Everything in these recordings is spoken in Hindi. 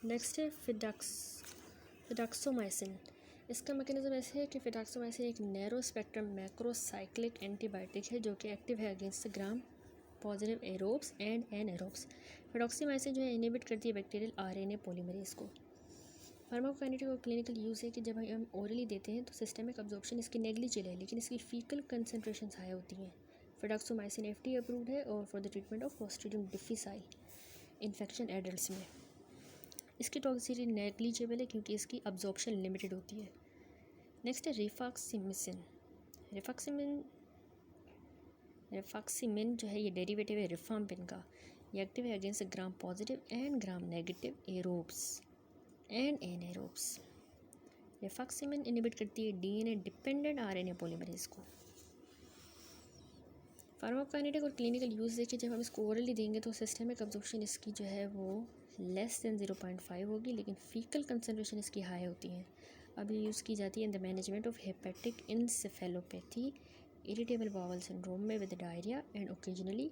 नेक्स्ट है फिडाक्सोमाइसिन। इसका मैकेनिज्म ऐसे है कि फिडाक्सोमाइसिन एक नैरो स्पेक्ट्रम मैक्रोसाइक्लिक एंटीबायोटिक है जो कि एक्टिव है against gram positive aerobes and anaerobes. Fidaxomicin जो है इनहिबिट करती है बैक्टीरियल आरएनए पॉलीमरेज को। फार्माकोकाइनेटिक और क्लिनिकल यूज़ है कि जब हम ओरली देते हैं तो सिस्टमिक अब्जॉर्प्शन इसकी नेग्लिजिबल है, लेकिन इसकी फीकल कंसनट्रेशन हाई होती हैं। फिडाक्सोमाइसिन एफडीए अप्रूव्ड है और for the treatment of clostridium difficile infection adults में। इसकी टॉक्सिसिटी नेग्लिजिबल है क्योंकि इसकी अब्जॉर्प्शन लिमिटेड होती है। नेक्स्ट है रिफाक्सिमिसिन। रिफाक्सिमिन जो है ये डेरिवेटिव है रिफाम्पिन का। ये एक्टिव है against gram positive and gram negative aerobes and anaerobes. Rifaximin inhibit करती है डीएनए डिपेंडेंट आरएनए पॉलीमरेज को। फार्माकोकाइनेटिक और क्लिनिकल यूज़ देखिए, जब हम इसको ओरली देंगे तो सिस्टमिक अब्जॉर्प्शन इसकी जो है वो लेस देन 0.5 होगी, लेकिन फीकल कंसनट्रेशन इसकी हाई होती है। अब ये यूज़ की जाती है in the management of hepatic encephalopathy, irritable bowel syndrome में with diarrhoea and occasionally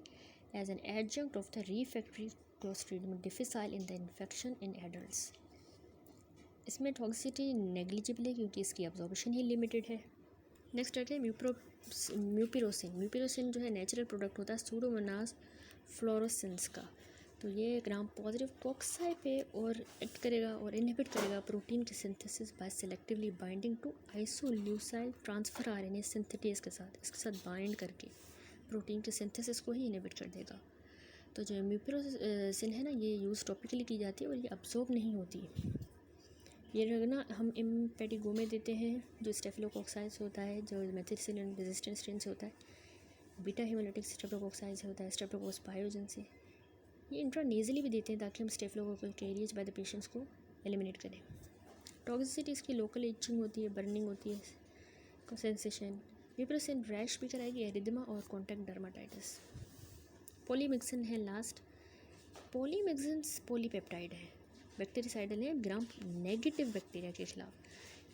as an adjunct of the refractory clostridium difficile in the infection in adults. इसमें टॉक्सिसिटी नेग्लिजिबल है क्योंकि इसकी अब्जॉर्प्शन ही लिमिटेड है। नेक्स्ट है म्यूपिरोसिन। म्यूपिरोसिन जो है नेचुरल प्रोडक्ट होता है सूडोमोनास फ्लोरोसेंस का। तो ये ग्राम पॉजिटिव कॉक्साई पे और एक्ट करेगा और इनहिबिट करेगा प्रोटीन की synthesis by selectively binding to isoleucyl transfer RNA synthetase के साथ, इसके साथ बाइंड करके प्रोटीन की सिंथेसिस को ही इनहिबिट कर देगा। तो जो म्यूपिरोसिन है ना, ये यूज़ टॉपिकली की जाती है और ये अब्जॉर्ब नहीं होती। ये ड्रग ना हम इम्पेटिगो में देते हैं जो स्टेफिलोकोक्साइस होता है, जो मेथिसिलिन रेजिस्टेंट स्ट्रेन से होता है, बीटा हेमोलिटिक स्टेफिलोकोक्साइस होता है स्टेफिलोकोकस पायोजन से। ये इंट्रानेजली भी देते हैं ताकि हम staphylococcal carriers by the patients को एलिमिनेट करें। टॉक्सिसिटी इसकी लोकल इचिंग होती है, बर्निंग होती है, सेंसेशन। म्यूपिरोसिन रैश भी कराएगी, एरिदमा और कॉन्टैक्ट डर्माटाइटिस। पॉलीमिक्सिन है लास्ट। पॉलीमिक्सिन्स पॉलीपेप्टाइड है, बैक्टीरिसाइडल है ग्राम नेगेटिव बैक्टीरिया के खिलाफ।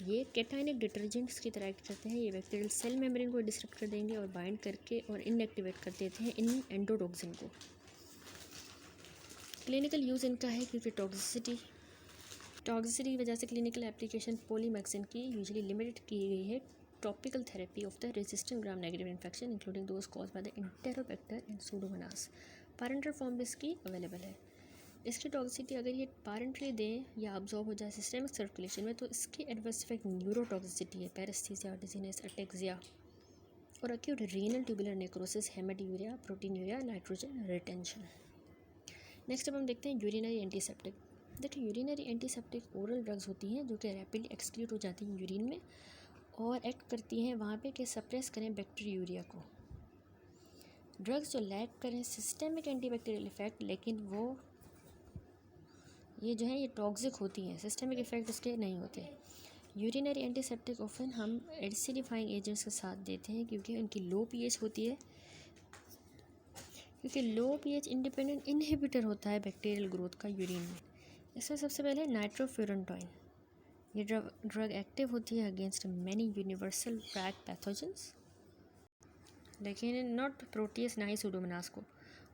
ये कैटाइनिक डिटर्जेंट्स की तरह एक्ट करते हैं। ये बैक्टीरियल सेल मेम्ब्रेन को डिस्ट्रक्ट कर देंगे और बाइंड करके और इनएक्टिवेट कर देते हैं इन एंडोटॉक्सिन को। क्लिनिकल यूज़ इनका है क्योंकि टॉक्सिसिटी की वजह से क्लिनिकल एप्लीकेशन पॉलीमैक्सिन की यूजुअली लिमिटेड की गई है topical therapy of the resistant gram negative infection including those cause by the enterobacter and pseudomonas. Parenteral form भी इसकी अवेलेबल है। इसकी टॉक्सिसिटी अगर ये पैरेंटली दें या अब्जॉर्ब हो जाए सिस्टमिक सर्कुलेशन में तो इसकी एडवर्स इफेक्ट न्यूरोटॉक्सिसिटी है, पैरेस्थीसिया, डिजीनेस, अटेक्सिया और acute renal tubular necrosis, haematuria, proteinuria, nitrogen retention. Next अब हम देखते हैं यूरिनरी एंटीसेप्टिक। देखिए यूरिनरी एंटीसेप्टिक ओरल ड्रग्स होती हैं जो कि रैपिडली एक्सक्रीट हो जाती हैं यूरिन में और एक्ट करती हैं वहाँ पे कि सप्रेस करें बैक्टीरियूरिया को। ड्रग्स जो लैक करें सिस्टमिक एंटीबैक्टीरियल इफेक्ट, लेकिन वो ये जो है ये टॉक्सिक होती हैं, सिस्टमिक इफेक्ट इसके नहीं होते। यूरिनरी एंटीसेप्टिक ऑफन हम एसिडिफाइंग एजेंट्स के साथ देते हैं क्योंकि उनकी लो पीएच होती है, क्योंकि लो पीएच इंडिपेंडेंट इनहिबिटर होता है बैक्टीरियल ग्रोथ का यूरिन में। इसमें सबसे पहले नाइट्रोफ्यूरेंटॉइन। ये ड्रग एक्टिव होती है against many universal track pathogens, लेकिन नॉट प्रोटियस ना ही सूडोमोनास को,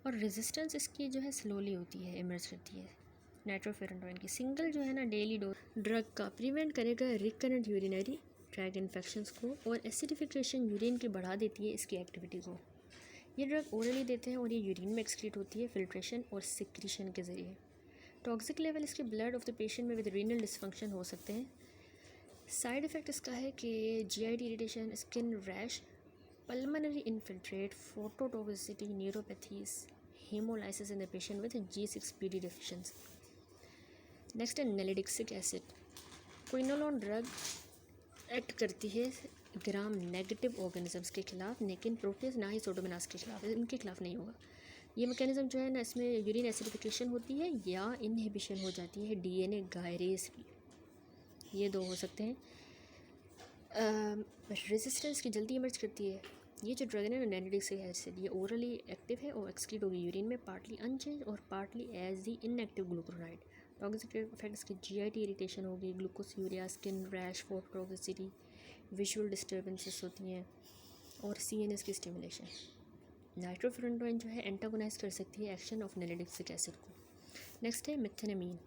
और रेजिस्टेंस इसकी जो है स्लोली होती है, इमर्ज करती है। नाइट्रोफ्यूरेंटॉइन की सिंगल जो है ना डेली डोज ड्रग का प्रिवेंट करेगा रिकरेंट यूरिनरी ट्रैक इन्फेक्शंस को और एसिडिफिकेशन यूरिन की बढ़ा देती है इसकी एक्टिविटी को। ये ड्रग ओरली देते हैं और ये यूरिन में एक्सक्रीट होती है फिल्ट्रेशन और सिक्रीशन के ज़रिए। टॉक्सिक लेवल इसके ब्लड ऑफ द पेशेंट में विद रीनल डिसफंक्शन हो सकते हैं। साइड इफ़ेक्ट इसका है कि GIT irritation, skin rash, pulmonary infiltrate, phototoxicity, neuropathies, haemolysis in the patient with G6PD deficiency. Next है nalidixic acid. Quinolone drug act करती है ग्राम नेगेटिव ऑर्गेनिजम्स के खिलाफ, लेकिन प्रोटीज ना ही सूडोमोनास के खिलाफ, इनके खिलाफ नहीं होगा। ये मैकेनिज्म जो है ना, इसमें यूरिन एसिडिफिकेशन होती है या इनहिबिशन हो जाती है डीएनए गायरेज की, ये दो हो सकते हैं। रेजिस्टेंस की जल्दी इमर्ज करती है। ये जो ड्रग है ना नेलिडिक्सिक एसिड, ये ओरली एक्टिव है और एक्सक्रीट होगी यूरिन में पार्टली अनचेंज और partly as the inactive glucuronide. Toxic effects की जीआईटी इरिटेशन होगी, glucosuria, skin rash, phototoxicity, visual disturbances होती हैं और सीएनएस की स्टिमुलेशन। नाइट्रोफ्यूरेंटॉइन जो है एंटागोनाइज कर सकती है एक्शन ऑफ नेलिडिक्सिक एसिड को। नेक्स्ट है मिथेनामीन।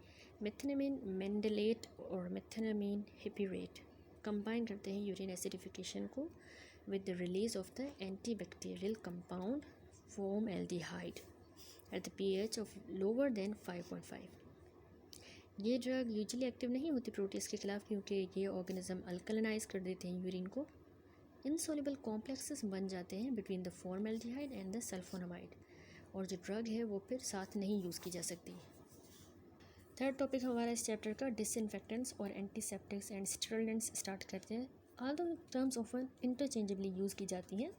मेथिनामीन मेंडलेट और मेथिनामीन हिपिरेट कंबाइन करते हैं यूरिन एसिडिफिकेशन को with the release of the antibacterial compound formaldehyde at the pH of lower than 5.5। ये ड्रग यूजुअली एक्टिव नहीं होती प्रोटीज के खिलाफ क्योंकि ये ऑर्गेनिज्म अल्कलाइज कर देते हैं यूरिन को। इनसॉल्युबल कॉम्प्लेक्सेस बन जाते हैं between the formaldehyde and the sulfonamide और जो ड्रग है वो फिर साथ नहीं यूज़ की जा सकती। थर्ड टॉपिक हमारा इस चैप्टर का डिसइंफेक्टेंट्स और एंटीसेप्टिक्स एंड स्टेरॉइड्स स्टार्ट करते हैं। Although terms often interchangeably use की जाती हैं,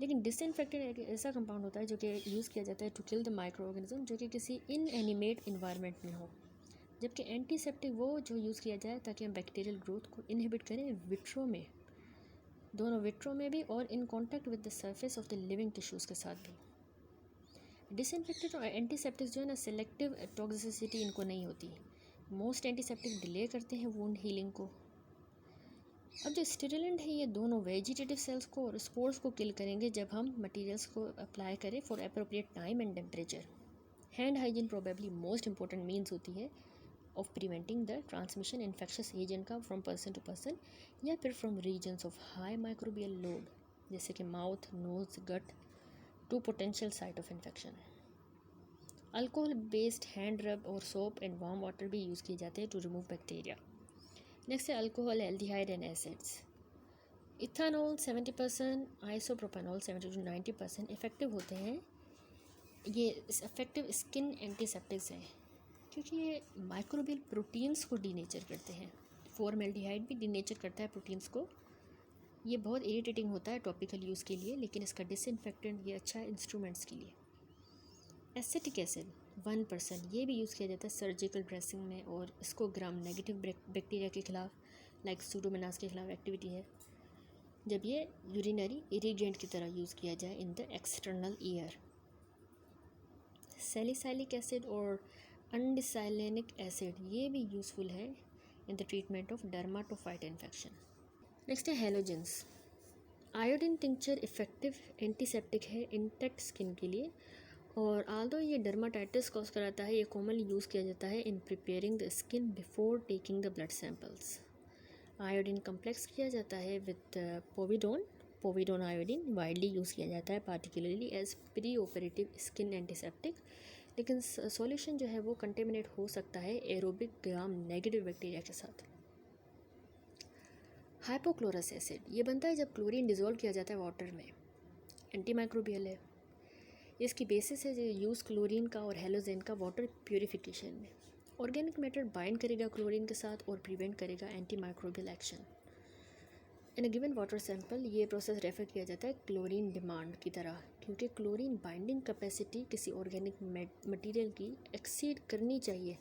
लेकिन डिसइंफेक्टेंट एक ऐसा कंपाउंड होता है जो कि यूज़ किया जाता है to kill the microorganism जो कि किसी इनएनिमेट इन्वायरमेंट में हो, जबकि एंटीसेप्टिक वो जो यूज़ किया जाए ताकि हम बैक्टीरियल ग्रोथ को इनहिबिट करें विट्रो में, दोनों विट्रो में भी और in contact with the surface of the living tissues के साथ भी। डिसइंफेक्टेंट और एंटीसेप्टिक्स जो है ना सेलेक्टिव टॉक्सिसिटी इनको नहीं होती। मोस्ट एंटीसेप्टिक डिले करते हैं वुंड हीलिंग को। अब जो स्टेरिलेंट है ये दोनों वेजिटेटिव सेल्स को और स्पोर्स को किल करेंगे जब हम मटेरियल्स को अप्लाई करें for appropriate time and temperature. Hand hygiene probably most important means होती है of preventing the transmission infectious agent का फ्रॉम पर्सन टू पर्सन या फिर from regions of high microbial load जैसे कि mouth, nose, gut to potential site of infection. Alcohol based hand rub और सोप एंड वार्म वाटर भी यूज़ किए जाते हैं टू रिमूव बैक्टीरिया। नेक्स्ट है alcohol, aldehyde and acids. Ethanol 70%, isopropanol 70 to 90% effective होते हैं। ये इफ़ेक्टिव स्किन एंटीसेप्टिक्स हैं क्योंकि ये माइक्रोबियल प्रोटीन्स को डीनेचर करते हैं। फॉर्मल्डिहाइड भी डीनेचर करता है प्रोटीन्स को। ये बहुत इरिटेटिंग होता है टॉपिकल यूज़ के लिए, लेकिन इसका डिसइंफेक्टेंट ये अच्छा है इंस्ट्रूमेंट्स के लिए। एसिटिक एसिड 1%, ये भी यूज़ किया जाता है सर्जिकल ड्रेसिंग में और इसको ग्राम नेगेटिव बैक्टीरिया के खिलाफ लाइक सूडोमोनास के खिलाफ एक्टिविटी है जब ये यूरिनरी इरीगेंट की तरह यूज़ किया जाए in the external ear. Salicylic acid और अनडिसाइलेनिक एसिड ये भी यूज़फुल है in the treatment of dermatophyte infection. Next है halogens. Iodine tincture effective antiseptic है इंटेक्ट स्किन के लिए और आल्दो ये डर्माटाइटिस कॉज कराता है, ये कॉमनली यूज़ किया जाता है in preparing the skin before taking the blood samples. Iodine complex किया जाता है with povidone iodine widely use किया जाता है particularly as pre operative skin antiseptic, लेकिन सॉल्यूशन जो है वो कंटेमिनेट हो सकता है एरोबिक ग्राम नेगेटिव बैक्टीरिया के साथ। हाइपोक्लोरस एसिड ये बनता है जब क्लोरीन डिज़ोल्व किया जाता है वाटर में, एंटीमाइक्रोबियल है। इसकी बेसिस है जो यूज़ क्लोरीन का और हेलोजेन का वाटर प्यूरिफिकेशन में। ऑर्गेनिक मैटर बाइंड करेगा क्लोरीन के साथ और प्रिवेंट करेगा antimicrobial action in a given water sample. ये प्रोसेस रेफर किया जाता है क्लोरीन डिमांड की तरह क्योंकि क्लोरीन बाइंडिंग कैपेसिटी किसी ऑर्गेनिक मटेरियल की एक्सीड करनी चाहिए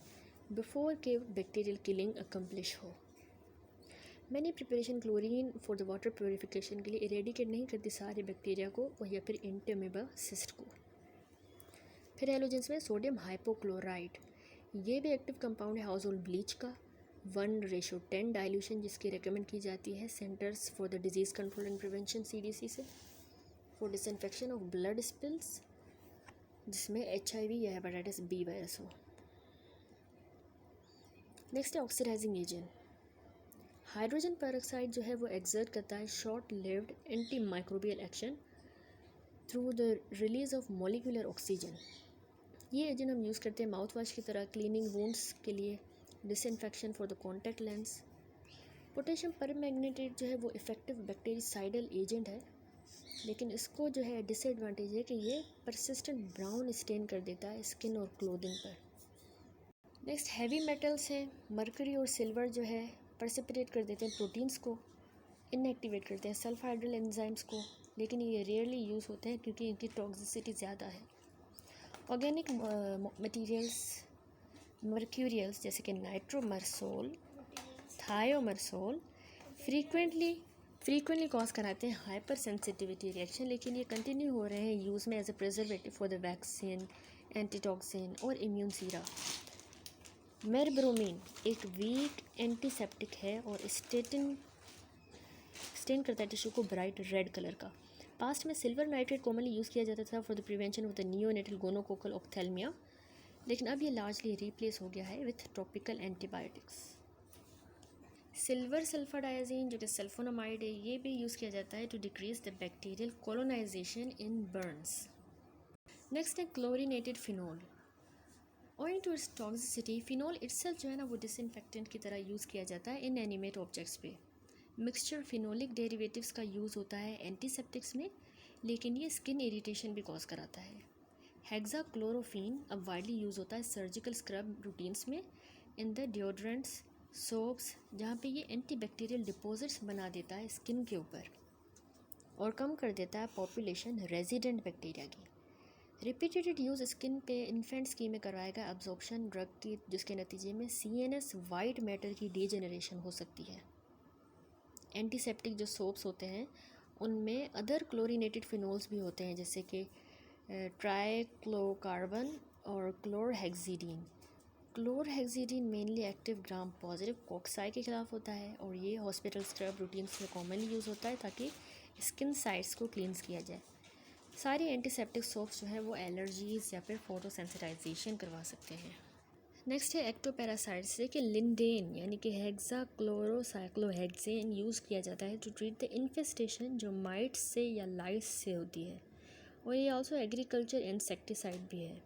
बिफोर के बैक्टीरियल किलिंग अकम्प्लिश हो। मैंने preparation chlorine for the water purification के लिए इरेडिकेट नहीं करती सारे बैक्टीरिया को और या फिर इंटरमीबा सिस्ट को। फिर हेलोजेंस में सोडियम हाइपोक्लोराइड ये भी एक्टिव कंपाउंड है हाउस होल्ड ब्लीच का 1:10 डाइल्यूशन जिसकी रिकमेंड की जाती है centres for the disease control and prevention CDC से for disinfection of blood spills जिसमें HIV या हेपेटाइटिस B वायरस हो। नेक्स्ट है ऑक्सीडाइजिंग एजेंट। हाइड्रोजन पेरोक्साइड जो है वो एक्सर्ट करता है short lived anti microbial action through the release of molecular oxygen. ये एजेंट हम यूज़ करते हैं माउथ वॉश की तरह, क्लीनिंग वुंड्स के लिए, disinfection for the contact lens. Potassium permanganate जो है वो इफ़ेक्टिव बैक्टीरिसाइडल एजेंट है, लेकिन इसको जो है डिसएडवांटेज है कि ये परसिस्टेंट ब्राउन स्टेन कर देता है स्किन और क्लोथिंग पर। नेक्स्ट हैवी मेटल्स हैं, मरकरी और सिल्वर जो है प्रेसिपिटेट कर देते हैं प्रोटीन्स को, इनएक्टिवेट करते हैं सल्फाइड्रल एंजाइम्स को, लेकिन ये रेयरली यूज़ होते हैं क्योंकि इनकी टॉक्सिसिटी ज़्यादा है। ऑर्गेनिक मटेरियल्स मर्क्यूरियल्स जैसे कि नाइट्रोमरसोल, थायोमरसोल फ्रीक्वेंटली कॉज कराते हैं हाइपर सेंसिटिविटी रिएक्शन, लेकिन ये कंटिन्यू हो रहे हैं यूज़ में as a preservative for the vaccine, antitoxin और इम्यून सीरा। मेरब्रोमीन एक वीक एंटीसेप्टिक है और स्टेन करता है टिश्यू को ब्राइट रेड कलर का। पास्ट में सिल्वर नाइट्रेट कॉमनली यूज़ किया जाता था for the prevention of the neonatal gonococcal ophthalmia, लेकिन अब ये लार्जली रिप्लेस हो गया है विथ टॉपिकल एंटीबायोटिक्स। सिल्वर सल्फाडाइजीन जो कि सल्फोनामाइड है, ये भी यूज़ किया जाता है to decrease the bacterial colonisation in burns. Next है chlorinated phenol. Owing to its toxicity, phenol itself जो है ना वो डिसइंफेक्टेंट की तरह यूज़ किया जाता है इनएनिमेट ऑब्जेक्ट्स पे। मिक्सचर फिनोलिक डेरिवेटिव्स का यूज़ होता है एंटीसेप्टिक्स में, लेकिन ये स्किन इरिटेशन भी कॉज कराता है। हेक्साक्लोरोफीन अब वाइडली यूज़ होता है सर्जिकल स्क्रब रूटीन्स में, इन द डिओड्रेंट्स, सोप्स, जहाँ पे ये एंटीबैक्टीरियल डिपॉजिट्स बना देता है स्किन के ऊपर और कम कर देता है पॉपुलेशन रेजिडेंट बैक्टीरिया की। रिपीटेड यूज़ स्किन पे इन्फेंट्स की में करवाएगा एब्जॉर्प्शन ड्रग की, जिसके नतीजे में CNS वाइट मैटर की डीजेनरेशन हो सकती है। एंटीसेप्टिक जो सोप्स होते हैं उनमें अदर क्लोरीनेटेड फिनोल्स भी होते हैं, जैसे कि ट्राइक्लोकार्बन और chlorhexidine. Chlorhexidine mainly active gram positive cocci के खिलाफ होता है और ये हॉस्पिटल स्क्रब रूटीन्स में कॉमनली यूज़ होता है ताकि स्किन साइट्स को क्लींस किया जाए। सारी एंटीसेप्टिक सोप्स जो है वो एलर्जीज़ या फिर फोटोसेंसिटाइजेशन करवा सकते हैं। नेक्स्ट है एक्टोपैरासाइट्स से कि लिंडेन यानी कि हेक्साक्लोरोसाइक्लोहेक्सेन यूज़ किया जाता है टू ट्रीट द इन्फेस्टेशन जो माइट्स से या लाइट्स से होती है, और ये आल्सो एग्रीकल्चर इंसेक्टिसाइड भी है।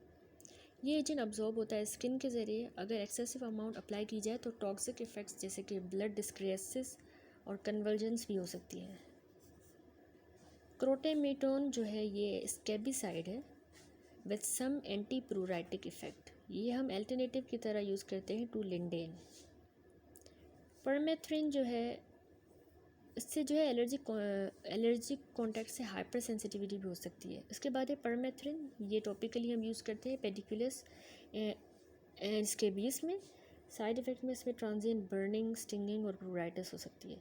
ये एजेंट अब्जॉर्ब होता है स्किन के ज़रिए। अगर एक्सेसिव अमाउंट अप्लाई की जाए तो टॉक्सिक इफ़ेक्ट्स जैसे कि ब्लड डिस्क्रेसिस और कन्वर्जेंस भी हो सकती है। क्रोटेमेटोन जो है ये स्केबिसाइड है विथ सम एंटी प्रूराइटिक इफ़ेक्ट। ये हम अल्टरनेटिव की तरह यूज़ करते हैं टू लिंडेन। परमेथ्रिन जो है इससे जो है एलर्जिक कॉन्टैक्ट से हाइपर सेंसिटिविटी भी हो सकती है। इसके बाद है परमेथ्रिन, ये टॉपिकली हम यूज़ करते हैं पेडिकुलस स्केबीज में। साइड इफ़ेक्ट में इसमें ट्रांजिएंट बर्निंग, स्टिंगिंग और प्रूराइटिस हो सकती है।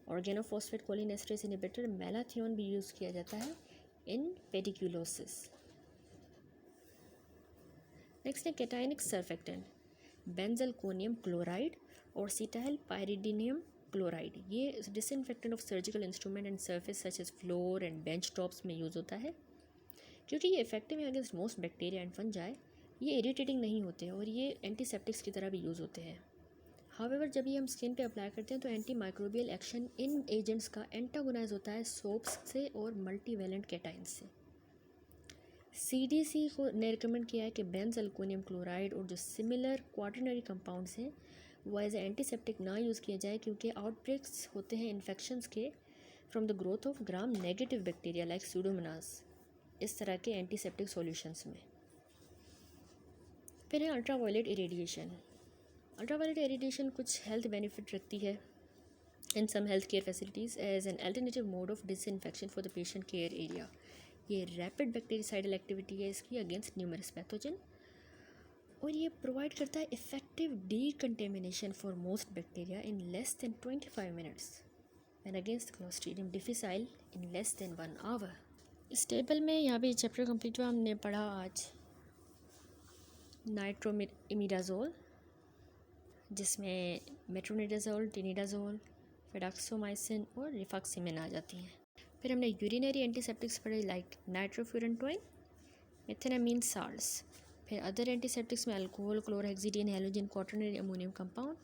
ऑर्गेनोफॉस्फेट कोलिनेस्टरेज इनहिबिटर मैलाथियोन भी यूज़ किया जाता है इन पेडिकुलोसिस। नेक्स्ट है कैटाइनिक सर्फेक्टेंट, बेंजलकोनियम क्लोराइड और सीटाइल पायरिडिनियम क्लोराइड। ये disinfectant of surgical instrument and surface such as floor and bench tops में यूज़ होता है। क्योंकि ये इफेक्टिव है against most bacteria and fungi, ये इरिटेटिंग नहीं होते और ये एंटीसेप्टिक्स की तरह भी यूज़ होते हैं। हावेवर जब ये हम स्किन पे अप्लाई करते हैं तो anti microbial action in agents का एंटागोनाइज होता है सोप्स से और मल्टीवेलेंट कैटाइंस से। CDC को ने रिकमेंड किया है कि बेंजलकोनियम क्लोराइड और जो सिमिलर क्वाटरनरी कंपाउंड्स हैं वो एज ए एंटीसेप्टिक ना यूज़ किया जाए, क्योंकि आउटब्रेक्स होते हैं इन्फेक्शंस के from the growth of gram negative bacteria like Pseudomonas इस तरह के एंटीसेप्टिक सॉल्यूशंस में। फिर है अल्ट्रावायलेट इरेडिएशन। अल्ट्रावायलेट इरेडिएशन कुछ हेल्थ बेनिफिट रखती है in some health care facilities as an alternative mode of disinfection for the patient care area. ये रैपिड बैक्टीरिसाइडल एक्टिविटी है इसकी अगेंस्ट न्यूमरस पैथोजन, और ये प्रोवाइड करता है effective decontamination for most bacteria in less than 25 minutes and against Clostridium difficile in less than 1 hour. इस टेबल में यहाँ पे चैप्टर कंप्लीट हुआ। हमने पढ़ा आज नाइट्रोइमिडाज़ोल, जिसमें मेट्रोनिडाज़ोल, टिनिडाज़ोल, फेडाक्सोमाइसिन और रिफाक्सिमिन आ जाती हैं। फिर हमने यूरिनरी एंटीसेप्टिक्स पढ़े लाइक नाइट्रोफ्यूरेंटोइन, मेथेनामीन साल्ट्स। फिर अदर एंटीसेप्टिक्स में alcohol, chlorhexidine, halogen, quaternary ammonium compound,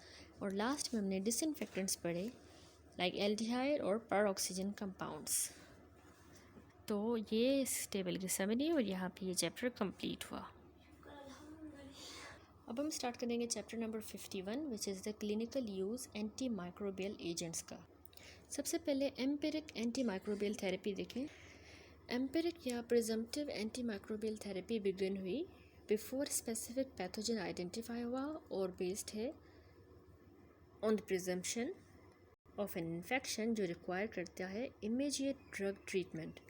और लास्ट में हमने डिसइंफेक्टेंट्स पढ़े लाइक एल्डिहाइड और परऑक्सीजन कंपाउंड्स। तो ये इस टेबल की समरी और यहाँ पे ये चैप्टर कंप्लीट हुआ। अब हम स्टार्ट करेंगे chapter number 51 which is the clinical use anti microbial agents का। सबसे पहले एम्पिरिक एंटी माइक्रोबियल थेरेपी देखें। एम्पिरिक या presumptive anti microbial therapy begin हुई बिफोर स्पेसिफिक पैथोजन आइडेंटिफाई हुआ और बेस्ड है on the presumption of an infection जो रिक्वायर करता है immediate drug treatment.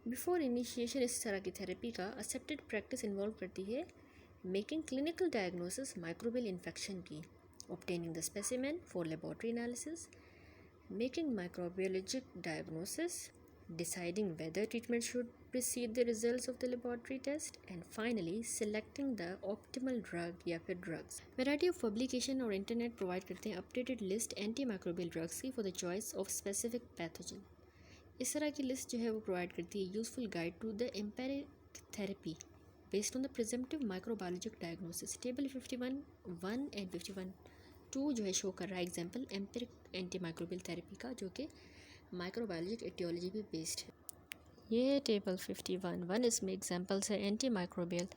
Before initiation इस तरह की थेरेपी का एक्सेप्टेड प्रैक्टिस इन्वॉल्व करती है making clinical diagnosis microbial infection की, obtaining the specimen for laboratory analysis, making microbiologic diagnosis, deciding whether treatment should precede the results of the laboratory test, and finally selecting the optimal drug या फिर drugs. Variety of publication और internet provide करते हैं updated list antimicrobial drugs की for the choice of specific pathogen. इस तरह की लिस्ट जो है वो प्रोवाइड करती है useful guide to the empiric therapy based on the presumptive microbiologic diagnosis. Table 51(1) and 51(2) जो है शो कर रहा है एग्जाम्पल एम्पिरिक एंटीमाइक्रोबियल थेरेपी का, जो कि माइक्रोबायोलॉजिक एटियोलॉजी पे बेस्ड है। ये टेबल 51(1) इसमें एग्जाम्पल्स है एंटी माइक्रोबियल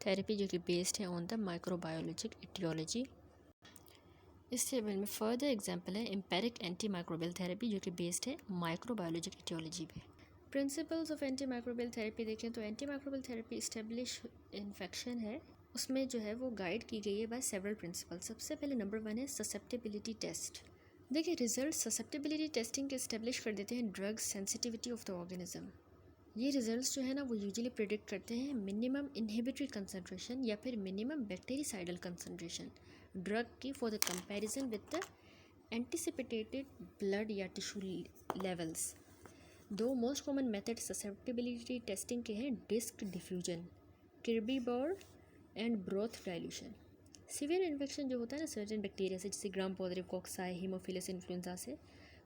थेरेपी जो कि बेस्ड है ऑन द माइक्रोबायोलॉजिक एटियोलॉजी। इस टेबल में फर्दर एग्जाम्पल है एम्पेरिक एंटी माइक्रोबियल थेरेपी जो कि बेस्ड है माइक्रोबायोलॉजिक एटियोलॉजी पे। Principles of anti microbial therapy देखें तो anti microbial therapy establish infection है, उसमें जो है वो गाइड की गई है बाय सेवरल प्रिंसिपल। सबसे पहले नंबर 1 है ससेप्टेबिलिटी टेस्ट। देखिए रिजल्ट ससेप्टेबिलिटी टेस्टिंग के इस्टेब्लिश कर देते हैं drug sensitivity of the organism. ये रिजल्ट्स जो है ना वो यूजुअली प्रिडिक्ट करते हैं मिनिमम इनहिबिटरी कंसंट्रेशन या फिर मिनिमम बैक्टीरिसाइडल कंसंट्रेशन ड्रग की for the comparison with the anticipated blood या टिश्यू लेवल्स। दो most common method susceptibility testing के हैं disc diffusion, Kirby Bauer and broth dilution. Severe infection जो होता है ना सर्टेन बैक्टीरिया से, जैसे gram positive cocci, Haemophilus influenzae से,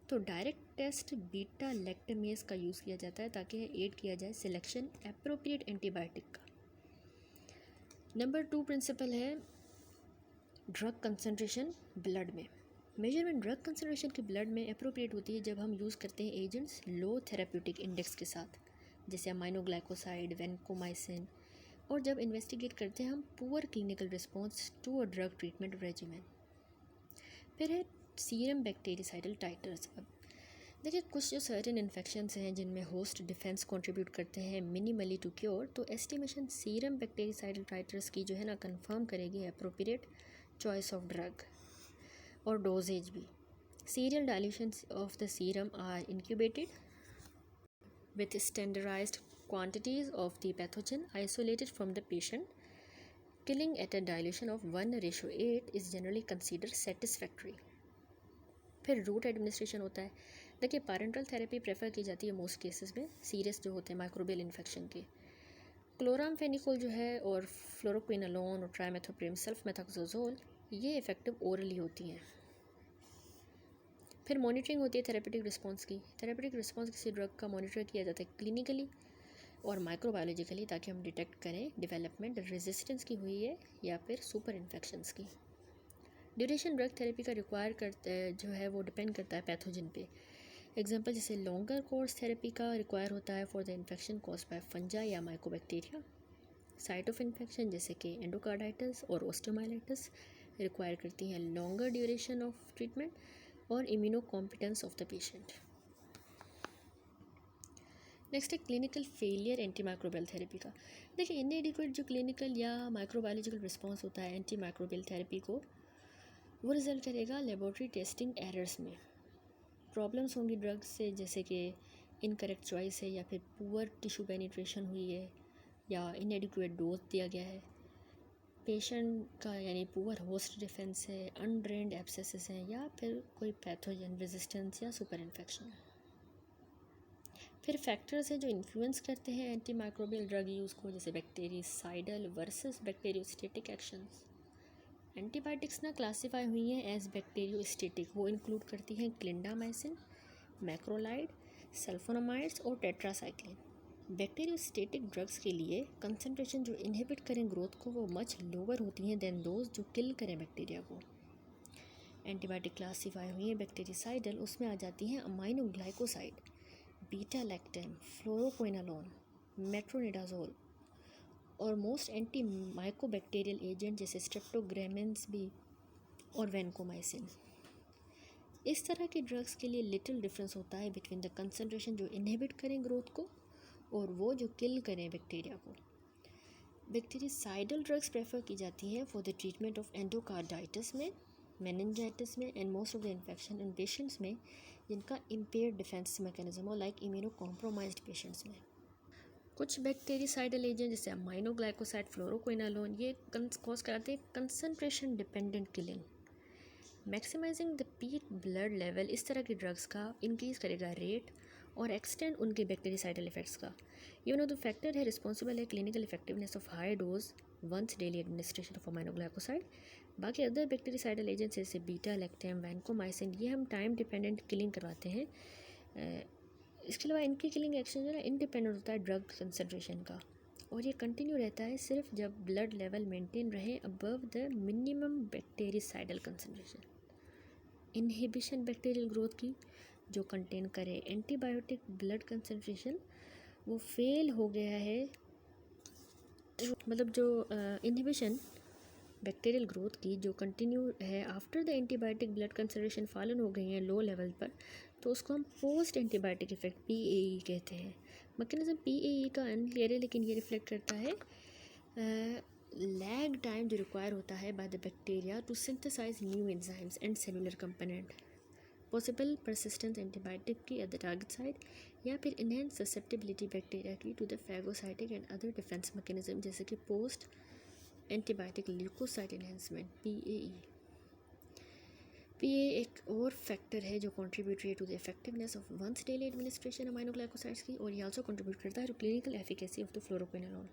तो डायरेक्ट टेस्ट बीटा लैक्टमेज का यूज़ किया जाता है ताकि एड किया जाए सिलेक्शन एप्रोप्रिएट एंटीबायोटिक का। नंबर 2 प्रिंसिपल है ड्रग कंसंट्रेशन ब्लड में। मेजरमेंट ड्रग कंसंट्रेशन की ब्लड में अप्रोप्रिएट होती है जब हम यूज़ करते हैं एजेंट्स लो थेराप्यूटिक इंडेक्स के साथ, जैसे अमाइनोग्लाइकोसाइड, वेनकोमाइसिन, और जब इन्वेस्टिगेट करते हैं हम poor clinical response to a drug treatment regimen. फिर है सीरम बैक्टीरिसाइडल टाइटर्स। अब देखिए कुछ जो सर्टेन इन्फेक्शंस हैं जिनमें होस्ट डिफेंस कंट्रीब्यूट करते हैं मिनिमली टू क्योर, तो एस्टिमेशन सीरम बैक्टीरिसाइडल टाइटर्स की जो है ना कंफर्म करेगी अप्रोप्रिएट चॉइस ऑफ ड्रग और डोजेज भी। Serial dilutions of the serum are incubated with standardized quantities of the pathogen isolated from the patient. Killing at a dilution of 1:8 is generally considered satisfactory. फिर रूट एडमिनिस्ट्रेशन होता है। देखिए पैरेंटल थेरेपी प्रेफर की जाती है मोस्ट केसेस में सीरियस जो होते हैं माइक्रोबियल इन्फेक्शन के। क्लोरामफेनिकोल जो है और फ्लोरोक्विनोलोन और ट्राइमेथोप्रिम सल्फ मेथाक्सोजोल ये इफेक्टिव ओरली होती हैं। फिर मॉनिटरिंग होती है थेरेपेटिक रिस्पॉन्स की। थेरेपेटिक रिस्पॉन्स किसी ड्रग का मॉनिटर किया जाता है क्लिनिकली और माइक्रोबायोलॉजिकली ताकि हम डिटेक्ट करें डेवलपमेंट रेजिस्टेंस की हुई है या फिर सुपर इन्फेक्शंस की। ड्यूरेशन ड्रग थेरेपी का रिक्वायर करता जो है वो डिपेंड करता है पैथोजन पे। एग्जांपल जैसे लॉन्गर कोर्स थेरेपी का रिक्वायर होता है for the infection cause by fungi या माइकोबैक्टीरिया। साइट ऑफ इन्फेक्शन जैसे कि एंडोकार्डाइटिस और ओस्टियोमाइलाइटिस रिक्वायर करती हैं लॉन्गर ड्यूरेशन ऑफ ट्रीटमेंट और immunocompetence of the patient. Next है clinical failure antimicrobial therapy का। देखिए इनएडिक्वेट जो क्लिनिकल या माइक्रोबायोलॉजिकल रिस्पॉन्स होता है एंटी माइक्रोबियल थेरेपी को, वो रिजल्ट करेगा लेबोरेटरी टेस्टिंग एरर्स में। प्रॉब्लम्स होंगी ड्रग्स से, जैसे कि इनकरेक्ट चॉइस है या फिर पुअर टिश्यू पेनिट्रेशन हुई है या इनएडिक्वेट डोज दिया गया है, पेशेंट का यानी पुअर होस्ट डिफेंस है, अनड्रेन्ड एब्सेसेस हैं या फिर कोई पैथोजन रेजिस्टेंस या सुपर इन्फेक्शन। फिर फैक्टर्स हैं जो इन्फ्लुएंस करते हैं एंटी माइक्रोबियल ड्रग यूज़ को, जैसे bactericidal versus bacteriostatic actions. Antibiotics ना क्लासीफाई हुई हैं एज बैक्टीरियोस्टेटिक, वो इंक्लूड करती हैं क्लिंडामाइसिन, मैक्रोलाइड, सल्फोनामाइड्स और टेट्रासाइक्लिन। बैक्टीरियोस्टेटिक ड्रग्स के लिए कंसंट्रेशन जो इनहिबिट करें ग्रोथ को वो मच लोअर होती हैं देन दोज जो किल करें बैक्टीरिया को। एंटीबायोटिक क्लासीफाई हुई हैं बैक्टीरिसाइडल, उसमें आ जाती हैं aminoglycoside, beta lactam, fluoroquinolone, metronidazole और मोस्ट एंटी माइकोबैक्टीरियल एजेंट जैसे स्ट्रेप्टोग्रामिन्स भी और वेनकोमाइसिन। इस तरह के ड्रग्स के लिए लिटिल डिफरेंस होता है बिटवीन द कंसंट्रेशन जो इनहिबिट करें ग्रोथ को और वो जो किल करें बैक्टीरिया को। बैक्टीरिसाइडल ड्रग्स प्रेफर की जाती हैं for the treatment of endocarditis में, मेनिंजाइटिस में and most of the infection in patients में जिनका इम्पेयर्ड डिफेंस मैकेनिज्म हो, लाइक इम्यूनो कॉम्प्रोमाइज्ड पेशेंट्स में। कुछ बैक्टीरिसाइडल एजेंट जैसे अमाइनोग्लाइकोसाइड, फ्लोरोक्विनोलोन ये कॉज कराते हैं concentration dependent killing. Maximising the peak blood level इस तरह की ड्रग्स का इंक्रीज़ करेगा रेट और एक्सटेंड उनके बैक्टीरिसाइडल इफेक्ट्स का। ये वन ऑफ द फैक्टर है रिस्पॉन्सिबल है clinical effectiveness of high dose once daily administration of aminoglycoside. बाकी अदर बैक्टीरिसाइडल एजेंट्स जैसे बीटा लैक्टम, वैनकोमाइसिन ये हम टाइम डिपेंडेंट किलिंग करवाते हैं। इसके अलावा इनकी किलिंग एक्शन जो है इंडिपेंडेंट होता है ड्रग कंसंट्रेशन का और ये कंटिन्यू रहता है सिर्फ जब ब्लड लेवल मेंटेन रहे above the minimum bactericidal concentration. Inhibition bacterial growth की जो कंटेन करे एंटीबायोटिक ब्लड कंसनट्रेशन वो फेल हो गया है, मतलब जो इनहिबिशन बैक्टीरियल ग्रोथ की जो कंटिन्यू है after the antibiotic blood concentration fallen हो गई हैं लो लेवल पर, तो उसको हम पोस्ट एंटीबायोटिक इफेक्ट PAE कहते हैं। मैकेनिज्म PAE का अनक्लियर है, लेकिन ये रिफ्लेक्ट करता है लैग टाइम जो रिक्वायर होता है by the bacteria to synthesise new enzymes and cellular component, possible persistence antibiotic की एट द टारगेट साइट, या फिर इनहेंस ससेप्टिबिलिटी बैक्टीरिया की to the phagocytic and other defence mechanism, जैसे कि post antibiotic leukocyte enhancement PAE। PAE एक और फैक्टर है जो कंट्रीब्यूटरी है to the effectiveness of once daily administration aminoglycosides की, और ये आल्सो कंट्रीब्यूट करता है to clinical efficacy of the fluoroquinolone.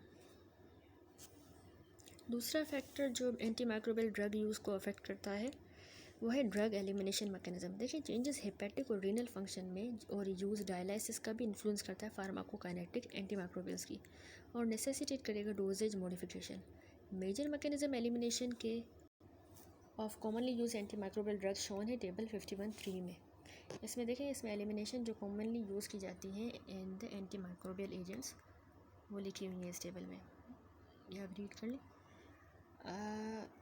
दूसरा फैक्टर जो एंटी माइक्रोबियल ड्रग यूज़ को अफेक्ट करता है वो है ड्रग एलिमिनेशन मैकेनिज्म। देखिए चेंजेस हेपेटिक और रीनल फंक्शन में और यूज़ डायलिसिस का भी इन्फ्लुएंस करता है फार्माकोकाइनेटिक एंटी माइक्रोबियल्स की, और नेसेसिटेट करेगा doses modification. Major mechanism elimination के of commonly use antimicrobial drugs shown है टेबल 51.3 में। इसमें देखें, इसमें एलिमिनेशन जो कॉमनली यूज़ की जाती हैं in the anti microbial agents वो लिखी हुई है इस टेबल में, ये आप रीड कर लें।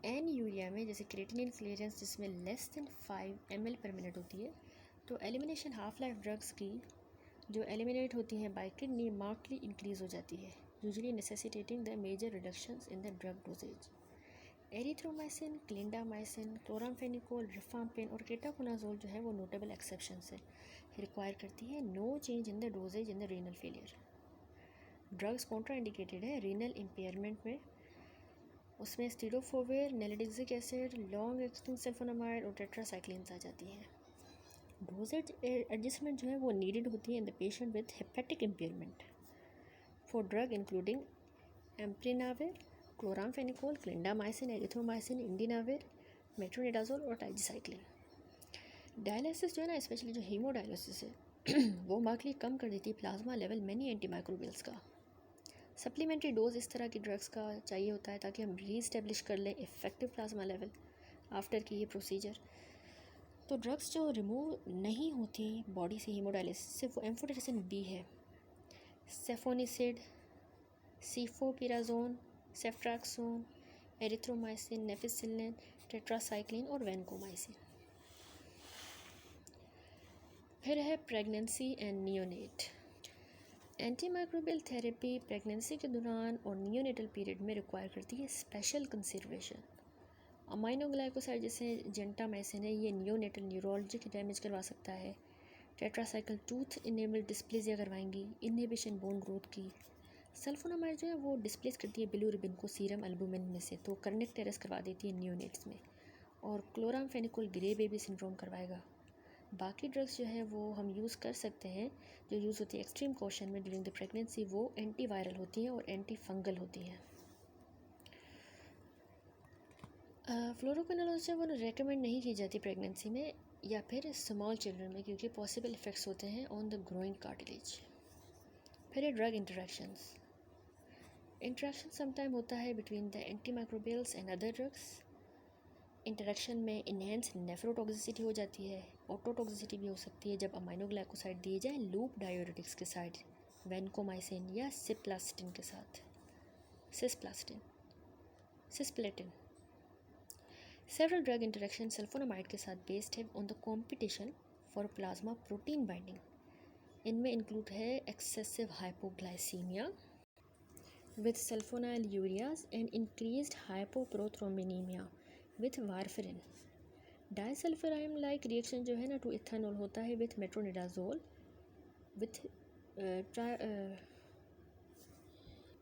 एन यूरिया में जैसे क्रिएटिनिन क्लियरेंस जिसमें लेस देन 5 ml पर मिनट होती है, तो एलिमिनेशन हाफ लाइफ ड्रग्स की जो एलिमिनेट होती हैं बाय किडनी मार्कली इंक्रीज हो जाती है, usually necessitating the major reductions in the drug doses. Erythromycin, clindamycin, chloramphenicol, rifampin और केटाकोनाजोल जो है वो नोटेबल एक्सेप्शंस है, रिक्वायर करती है no change in the doses in the renal failure. Drugs contraindicated है रीनल इम्पेयरमेंट में, उसमें स्टीरोफोविर, nalidixic acid, long acting sulfonamide और टेट्रासाइक्लिन्स आ जाती हैं। डोजेज एडजस्टमेंट जो है वो नीडेड होती है in the patient with hepatic impairment for drug including amprenavir, chloramphenicol, clindamycin, erythromycin, indinavir, metronidazole और टाइजीसाइक्लिन। डायलिसिस जो है ना, स्पेशली जो हीमोडायलिसिस है वो मार्कली कम कर देती है प्लाज्मा लेवल मैनी एंटीमाइक्रोबियल्स का। सप्लीमेंट्री डोज इस तरह की ड्रग्स का चाहिए होता है ताकि हम रीस्टेब्लिश कर लें इफेक्टिव प्लाज्मा लेवल आफ्टर की ये प्रोसीजर। तो ड्रग्स जो रिमूव नहीं होती बॉडी से हीमोडायलिसिस से वो एम्फोटेरेसिन B है, cefonicid, cefoperazone, ceftriaxone, erythromycin, nafcillin, tetracycline और वैनकोमाइसिन। फिर है pregnancy and neonate. Antimicrobial therapy pregnancy के दौरान और नियोनेटल पीरियड में रिक्वायर करती है स्पेशल कंसिडरेशन। अमाइनोग्लाइकोसाइड जैसे जेंटामाइसिन है, ये नियोनेटल न्यूरोलॉजी की डैमेज करवा सकता है। टेट्रासाइक्लिन टूथ इनेबल डिस्प्लेसिया करवाएंगी, इनहिबिशन बोन ग्रोथ की। सल्फोनामाइड जो है वो डिस्प्लेस करती है बिलिरुबिन को सीरम एल्बुमिन में से, तो कर्निक टेरेस करवा देती है नियोनेट्स में। और क्लोरामफेनिकोल ग्रे बेबी सिंड्रोम करवाएगा। बाकी ड्रग्स जो है वो हम यूज़ कर सकते हैं जो यूज़ होती है एक्सट्रीम कॉशन में ड्यूरिंग द प्रेगनेंसी, वो एंटी वायरल होती हैं और एंटी फंगल होती हैं। फ्लोरोक्विनोलोन जो है वो रेकमेंड नहीं की जाती प्रेगनेंसी में या फिर स्मॉल चिल्ड्रन में, क्योंकि पॉसिबल इफ़ेक्ट्स होते हैं ऑन द ग्रोइंग कार्टिलेज। फिर है ड्रग इंटरेक्शंस। इंटरेक्शन समटाइम होता है between the anti microbials and other drugs. Interaction में इनहेंस नेफ्रोटॉक्सिसिटी हो जाती है, ऑटोटॉक्सिसिटी भी हो सकती है जब अमाइनोग्लाइकोसाइड दिए जाए लूप डायूरेटिक्स के साथ, वैनकोमाइसिन या सिप्लास्टिन के साथ, cisplatin. Several drug interaction sulfonamide के साथ बेस्ड है on the competition for plasma protein binding. इनमें इंक्लूड है excessive hypoglycaemia with sulfonylureas and increased hypoprothrombinemia with warfarin। Disulfiram like reaction जो है ना टू इथेनॉल होता है with metronidazole with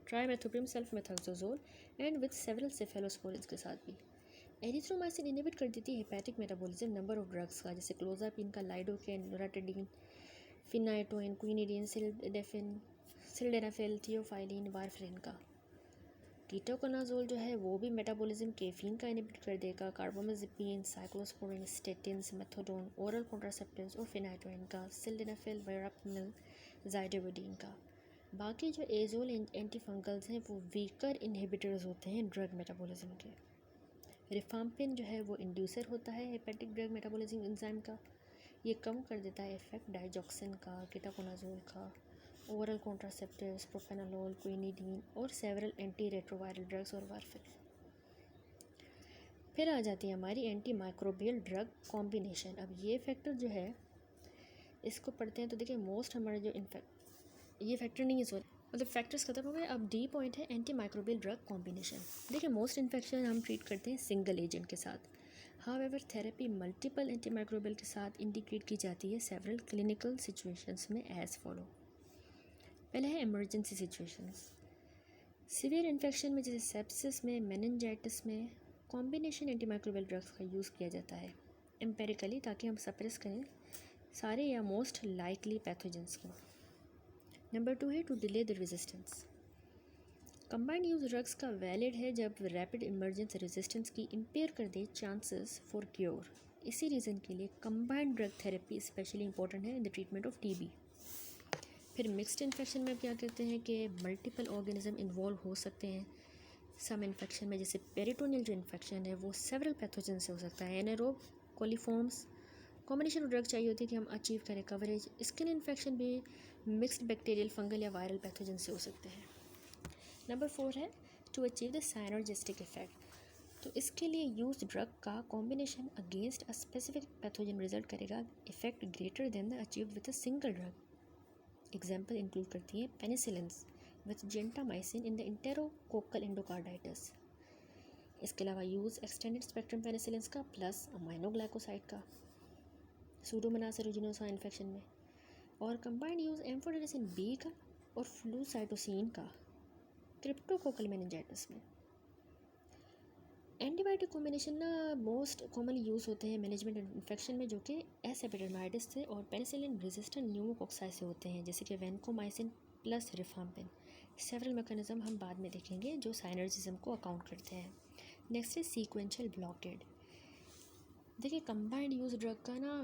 trimethoprim sulfamethoxazole and with several cephalosporins के साथ भी। एरिथ्रोमाइसिन इनहिबिट कर देती है hepatic metabolism number of drugs का, जैसे क्लोजापिन का, lidocaine, लोराटेडिन, फिनाइटोइन, quinidine, sildenafil, theophylline, warfarin का। कीटोकोनाजोल जो है वो भी मेटाबॉलिज्म केफीन का इनहिबिट कर देगा, carbamazepine, cyclosporin, statins, मेथोडोन, oral contraceptives और फिनाइटोइन का, सिल्डेनाफिल, वेरापमिल, जाइडोविडीन का। बाकी जो एजोल एंटी फंगल्स हैं वो वीकर इनहिबिटर्स होते हैं ड्रग मेटाबॉलिज्म के। रिफाम्पिन जो है वो इंड्यूसर होता है हेपेटिक ड्रग मेटाबॉलिज्म एंजाइम का। ये कम कर देता है इफेक्ट डाइजॉक्सिन का, केटाकोनाजोल का, ओरल कॉन्ट्रासेप्टिव्स, प्रोपेनोलोल, क्विनिडीन और सेवरल एंटी रेट्रोवायरल ड्रग्स और वारफिन। फिर आ जाती है हमारी एंटी माइक्रोबियल ड्रग कॉम्बिनेशन। अब ये फैक्टर जो है इसको पढ़ते हैं तो देखिए मोस्ट हमारे जो ये फैक्टर नहीं है, सॉरी, मतलब फैक्टर्स खत्म हो गए। अब डी पॉइंट है एंटी माइक्रोबियल ड्रग कॉम्बिनेशन। देखिए मोस्ट इन्फेक्शन हम ट्रीट करते हैं सिंगल एजेंट के साथ। However therapy multiple anti microbial के साथ इंटीग्रेट की जाती है सेवरल क्लिनिकल सिचुएशंस में एज फॉलो। पहले है इमरजेंसी सिचुएशंस। सीवियर इन्फेक्शन में जैसे सेप्सिस में, मेनिंजाइटिस में कॉम्बिनेशन एंटी माइक्रोबियल ड्रग्स का यूज़ किया जाता है एम्पेरिकली, ताकि हम सप्रेस करें सारे या मोस्ट लाइकली पैथोजेंस को। नंबर 2 है to delay the resistance. Combined use drugs का वैलिड है जब रैपिड इमरजेंस रेजिस्टेंस की इम्पेयर कर दे चांसेस फॉर क्योर। इसी रीज़न के लिए combined drug therapy specially important है in the treatment of TB. फिर मिक्स्ड इन्फेक्शन में क्या कहते हैं कि मल्टीपल ऑर्गेनिज्म इन्वॉल्व हो सकते हैं। सम इन्फेक्शन में जैसे पेरिटोनियल जो इन्फेक्शन है वो सेवरल पैथोजन से हो सकता है। Anaerobe coliforms combination of drug चाहिए होती है कि हम अचीव करें कवरेज। स्किन इन्फेक्शन भी मिक्स्ड बैक्टीरियल, फंगल या वायरल पैथोजन से हो सकते हैं। नंबर 4 है to achieve the synergistic effect. तो इसके लिए यूज ड्रग का combination against a specific pathogen result करेगा effect greater than the achieved with a single drug. Example include करती हैं penicillins with gentamicin in the इंटेरोकोकल endocarditis. इसके अलावा यूज़ एक्सटेंडेड स्पेक्ट्रम पेनिसिलिन्स का प्लस अमाइनोग्लाइकोसाइड का सूडोमोनास एरुजिनोसा इन्फेक्शन में, और कंबाइंड यूज़ एम्फोटेरिसिन बी का और फ्लूसाइटोसिन का क्रिप्टोकोकल मेनिंजाइटिस में। एंटीबायोटिक कॉम्बिनेशन ना मोस्ट कॉमनली यूज़ होते हैं मैनेजमेंट इन्फेक्शन में, जो कि एस एपिडर्माइटिस से और पेनिसिलिन रेजिस्टेंट न्यूमोकोक्साई से होते हैं, जैसे कि वैनकोमाइसिन प्लस रिफाम्पिन। सेवरल मैकेनिज्म हम बाद में देखेंगे जो साइनर्जिज्म को अकाउंट करते हैं। नेक्स्ट है सीक्वेंशियल ब्लॉकेड। देखिए कंबाइंड यूज़ ड्रग का ना